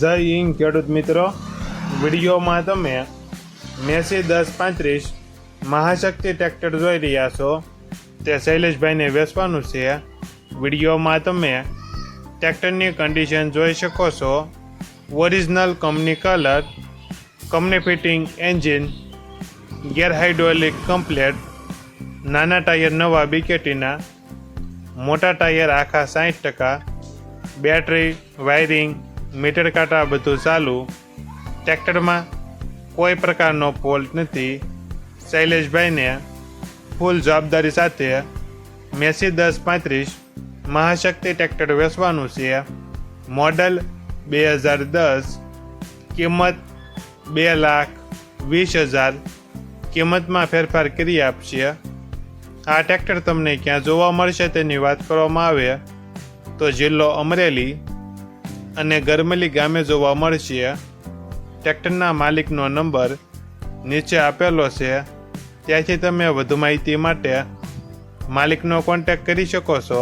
જય હિન્દ ખેડૂત મિત્રો, વિડીયોમાં તમે મેસી 1035 મહાશક્તિ ટ્રેક્ટર જોઈ રહ્યા છો. તે શૈલેષભાઈને વેચવાનું છે. વિડીયોમાં તમે ટ્રેક્ટરની કન્ડિશન જોઈ શકો છો. Original company colour, company fitting engine, ગેર હાઇડ્રોલિક કમ્પ્લેટ, નાના ટાયર નવા બીકેટીના, મોટા ટાયર આખા 60%, બેટરી, વાયરિંગ, મીટર કાંટા બધું ચાલુ. ટ્રેક્ટરમાં કોઈ પ્રકારનો ફોલ્ટ નથી. શૈલેષભાઈને ફૂલ જવાબદારી સાથે મેસી 1035 મહાશક્તિ ટ્રેક્ટર વેચવાનું છે. મોડલ 2010, કિંમત 2,20,000. કિંમતમાં ફેરફાર કરી આપશે. આ ટ્રેક્ટર તમને ક્યાં જોવા મળશે તેની વાત કરવામાં આવે તો જિલ્લો અમરેલી અને ગરમલી ગામે જોવા મળશે. ટ્રેક્ટરના માલિકનો નંબર નીચે આપેલો છે, ત્યાંથી તમે વધુ માહિતી માટે માલિકનો કોન્ટેક્ટ કરી શકો છો.